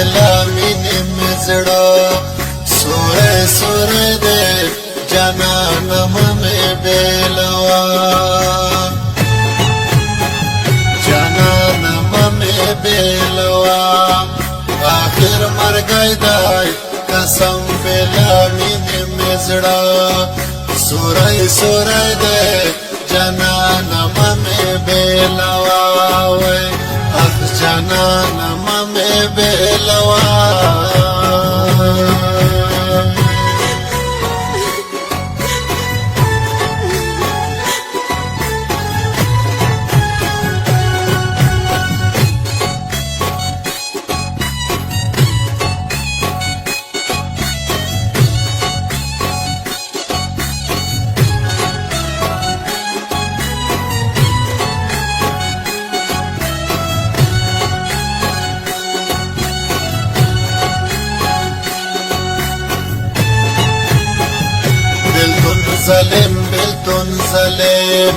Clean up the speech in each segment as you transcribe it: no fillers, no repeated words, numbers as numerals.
بلا مینې مې زړه سوری سوری دی جانانه مې بېلوه جانانه مې بېلوه آخر مرګی دی قسم بلا مینې مې زړه سوری سوری دی جانانه مې بېلوه وای اخ جانانه مې بېلوه ظلم بلتون ظلم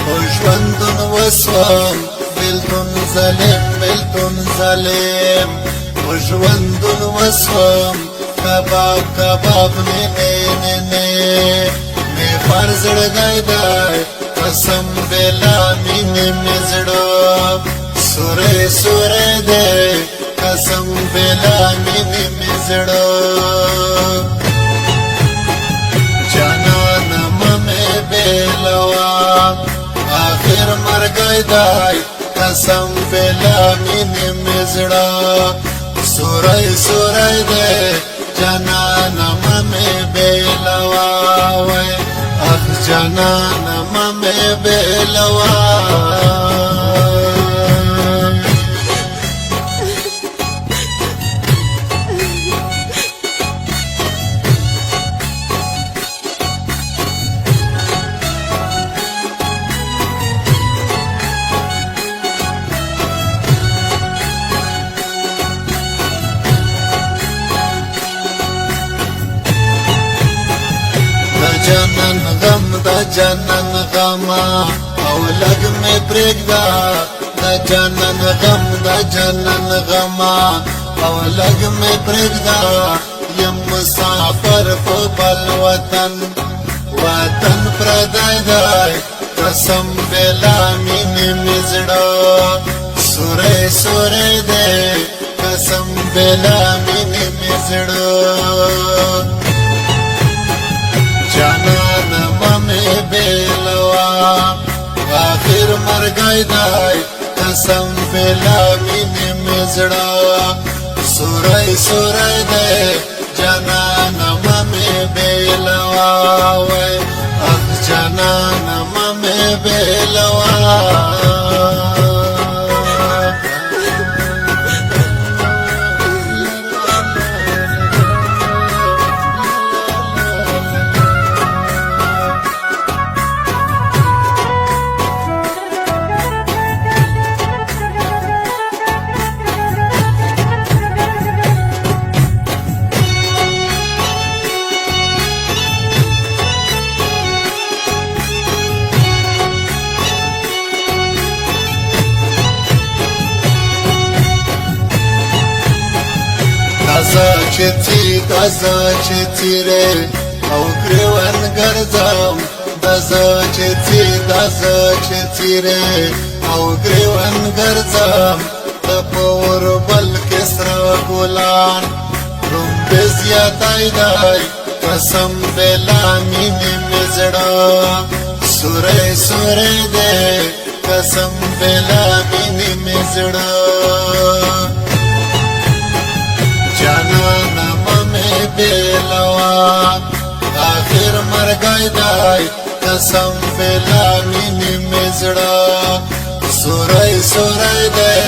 خوشوندون وسوم بلتون ظلم بلتون ظلم خوشوندون وسوم کباب کباب می فرض لگای دای قسم بلا مینې مې زړه سوری سوری دی قسم بلا مینې مې زړه آخر مرګی دی قسم بلا مینې مې زړه سوری سوری دی جانانه مې بېلوه وای اخ جانانه مې بېلوه جانان غم دا جانان غما او لګ مې پرېږده دا جانان غم دا جانان غما او لګ مې پرېږده یم مسافر په بل وطن وطن پردی دی قسم بلا مینې مې زړه سوری سوری دی قسم بلا مینې مې زړه جانانه مې بېلوه آخر مرګی دی قسم بلا مینې مې زړه سوری سوری دی جانانه مې بېلوه وای اخ جانانه مې بېلوه دزا چې تیرې او ګریوان ګرځم دزا چې تیرې او ګریوان ګرځم د پور بل کې سره ګلان روم به زیاتای دی قسم بلا مینې مې زړه سوری سوری دی قسم بلا مینې مې زړه جانانه مې بېلوه آخر مرګی دی قسم بلا مینې مې زړه سوری سوری دی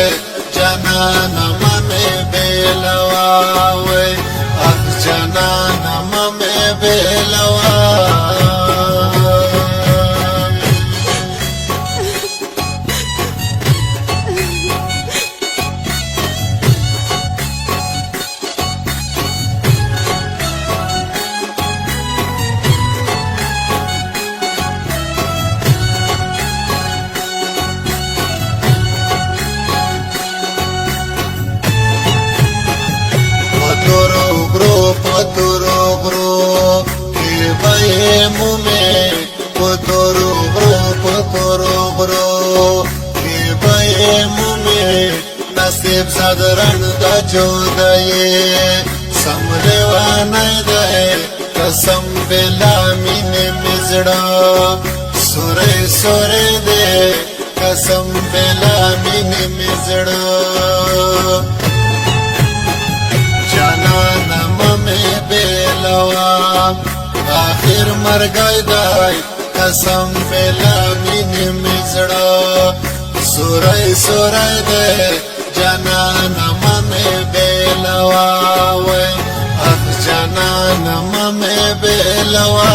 جانانه مې بېلوه وای اخ جانانه مې بېلوه پتورو غرو کی بای مومی نصیب صدرن دا جودای سملیوانای دای قسم بلا مین مزڑا سوره سوره دے قسم بلا مین مزڑا جانان ممی بیلوا آخر مرگای دای قسم بلا مین مزڑا سوره سوره دے جانان ممی بیلوا وی اخ جانان ممی بیلوا